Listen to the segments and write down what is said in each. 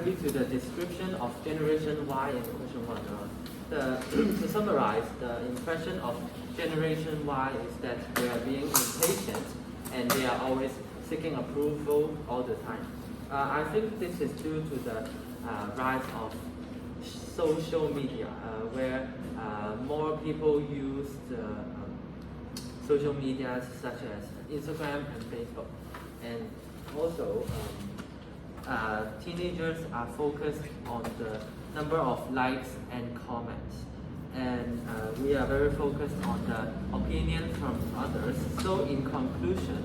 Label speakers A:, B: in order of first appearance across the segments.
A: directly to the description of Generation Y in question 1. To summarize, the impression of Generation Y is that they are being impatient and they are always seeking approval all the time. I think this is due to the rise of social media, where more people use the social media such as Instagram and Facebook. And also, teenagers are focused on the number of likes and comments. And we are very focused on the opinion from others. So in conclusion,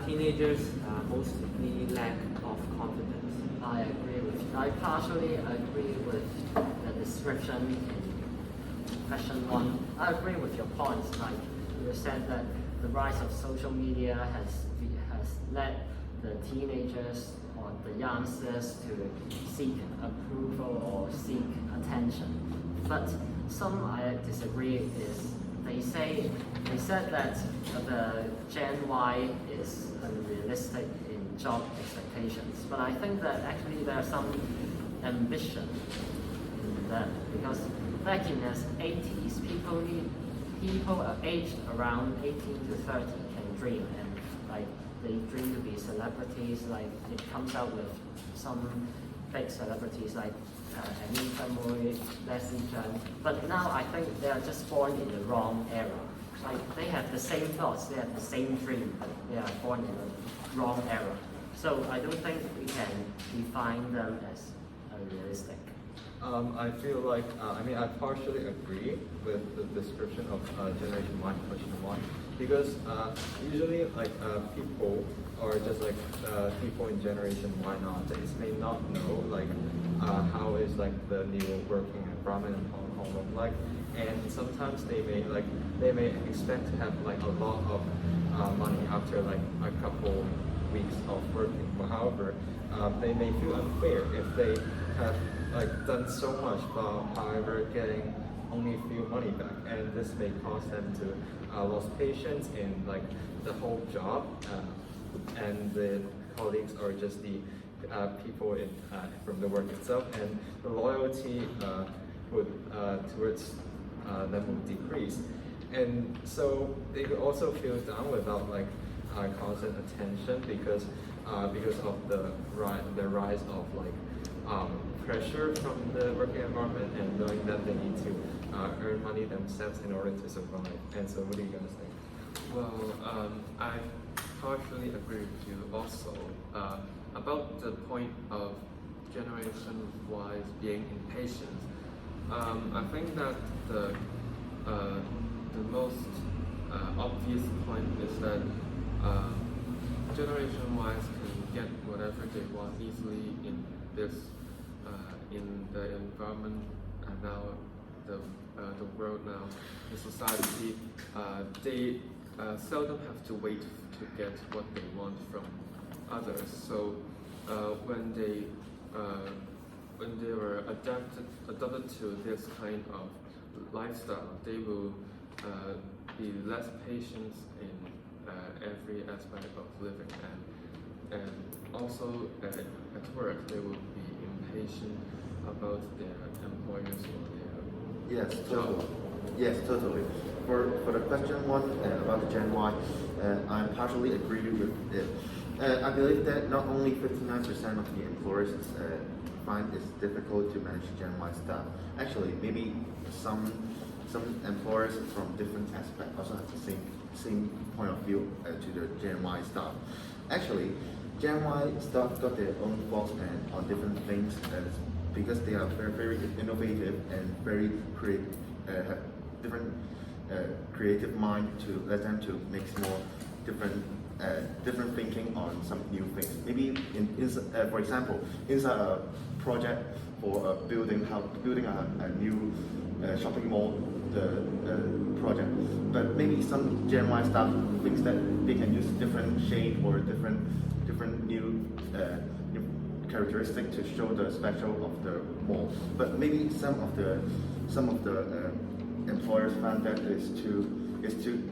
A: teenagers mostly lack of confidence.
B: I agree with you. I partially agree with the description in question 1. I agree with your points. Like you said that the rise of social media has led the teenagers or the youngsters to seek approval or seek attention. But some I disagree is they said that the Gen Y is unrealistic in job expectations. But I think that actually there's some ambition in that, because back in the 80s, people aged around 18 to 30 can dream, and like they dream to be celebrities. Like it comes out with some big celebrities like Anita Mui, Leslie Cheung. But now I think they are just born in the wrong era. Like they have the same thoughts, they have the same dream, but they are born in the wrong era. So I don't think we can define them as unrealistic.
C: I feel like, I partially agree with the description of Generation Y, question 1, because usually people or just people in Generation Y nowadays may not know how is the new working environment in Hong Kong look like, and sometimes they may expect to have a lot of money after a couple weeks of working. But however, they may feel unfair if they have done so much, but however getting only a few money back, and this may cause them to lose patience in the whole job, and the colleagues are just the people from the work itself, and the loyalty towards them will decrease, and so they could also feel down without constant attention because of the rise of pressure from the working environment, and knowing that they need to earn money themselves in order to survive. And so, what do you guys think?
D: Well, I partially agree with you also about the point of Generation Y being impatient. I think that the most obvious point is that Generation Y can get whatever they want easily in this in the environment and now the world now, the society. They seldom have to wait to get what they want from others. So when they were adapted to this kind of lifestyle, they will be less patient in every aspect of living, and also at work they will be impatient about their employers or their
E: Yes,
D: job.
E: totally. Yes, totally. For the question 1 about the Gen Y, I partially agree with it. I believe that not only 59% of the employers find it difficult to manage Gen Y staff. Actually, maybe some employers from different aspects also have the same point of view to the Gen Y staff. Actually, Gen Y staff got their own thoughts on different things because they are very, very innovative and very creative, have different creative mind to let them to make more different thinking on some new things. Maybe for example, inside a project for building a new shopping mall, the project. But maybe some Gen Y staff thinks that they can use different shade or different new characteristic to show the special of the mall. But maybe some of the employers found that is too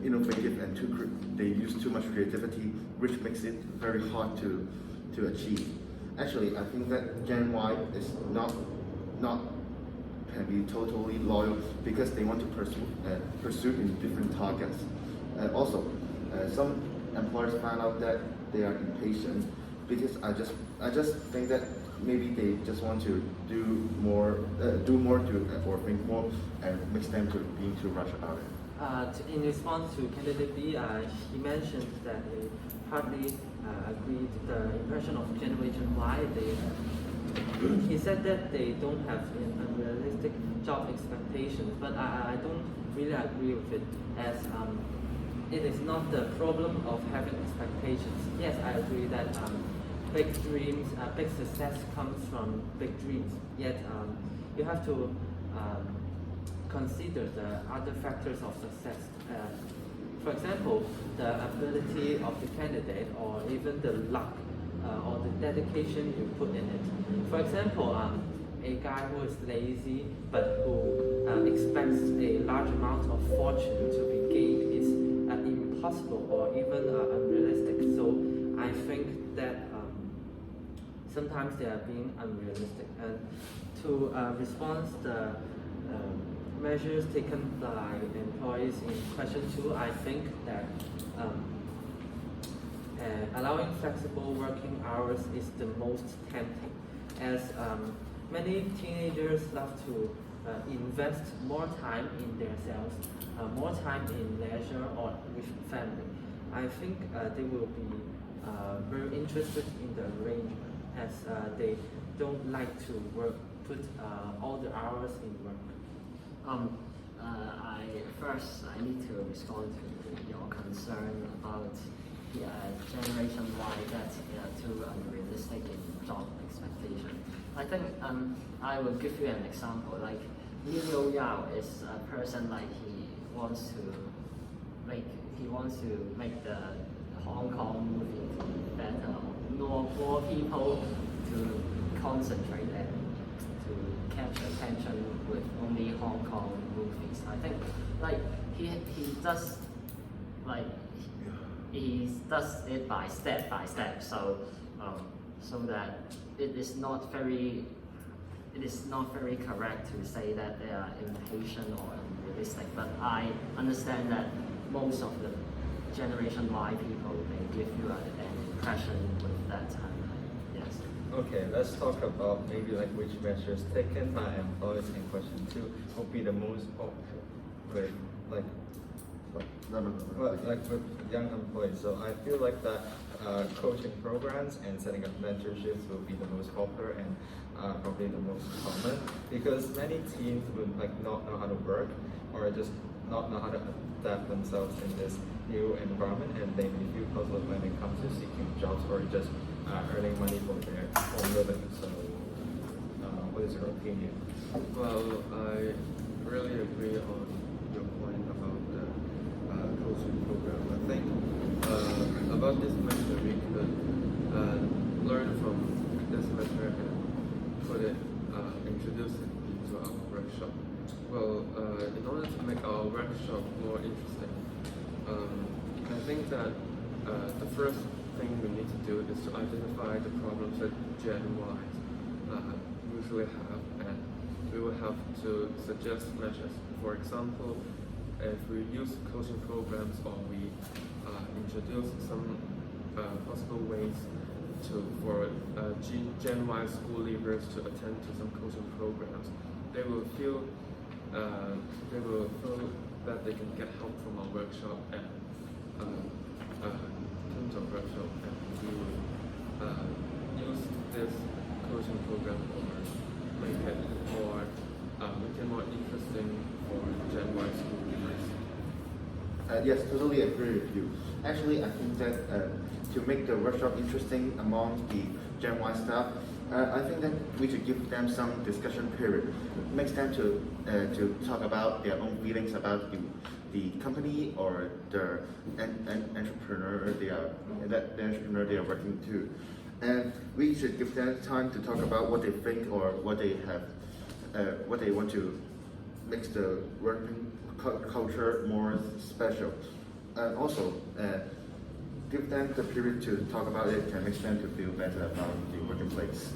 E: innovative and they use too much creativity, which makes it very hard to achieve. actually, I think that Gen Y is not can be totally loyal because they want to pursue in different targets. Also, some employers find out that they are impatient because I just think that maybe they just want to do more to or think more, and makes them to being too rushed about it.
A: In response to candidate B, he mentioned that he partly agreed the impression of Generation Y. He said that they don't have unrealistic job expectations, but I don't really agree with it, as it is not the problem of having expectations. Yes, I agree that big dreams, big success comes from big dreams. Yet you have to consider the other factors of success. For example, the ability of the candidate, or even the luck or the dedication you put in it. For example, a guy who is lazy but who expects a large amount of fortune to be gained is impossible or even unrealistic. So I think that sometimes they are being unrealistic. And to respond the measures taken by employees in question 2, I think that allowing flexible working hours is the most tempting, as many teenagers love to invest more time in themselves, more time in leisure or with family. I think they will be very interested in the arrangement, as they don't like to put all the hours in work.
B: I need to respond to your concern about Generation Y that's too unrealistic in job expectation. I think I will give you an example. Like Liu Yao is a person like he wants to make the Hong Kong movie better, more people to concentrate and to catch attention with only Hong Kong movies. I think like he does it by step, so that it is not very correct to say that they are impatient or unrealistic. But I understand that most of the Generation Y people, they give you an impression with that timeline. Yes.
C: Okay, let's talk about maybe like which measures taken by employers in question 2 will be the most popular, like with young employees. So I feel like that coaching programs and setting up mentorships will be the most popular and probably the most common, because many teens would like not know how to work or just not know how to adapt themselves in this new environment, and they may feel puzzled when it comes to seeking jobs or just earning money for their own living. So what is your opinion?
D: Well, I really agree on your point about the coaching program. I think about this measure we could learn from this measure and introduce it into our workshop. Well, in order to make our workshop more interesting, I think that the first thing we need to do is to identify the problems that Gen Y usually have, and we will have to suggest measures. For example, if we use coaching programs or we introduce some possible ways for Gen Y school leavers to attend to some coaching programs, they will feel that they can get help from our workshop and come to our workshop, and we will use this coaching program or make it more interesting for Gen Y school leavers.
E: Yes, totally agree with you. Actually, I think that to make the workshop interesting among the Gen Y staff, I think that we should give them some discussion period. Makes them to talk about their own feelings about the company or the entrepreneur they are working to, and we should give them time to talk about what they think or what they want to make the working culture more special. And also, give them the period to talk about it can make them to feel better about the working place.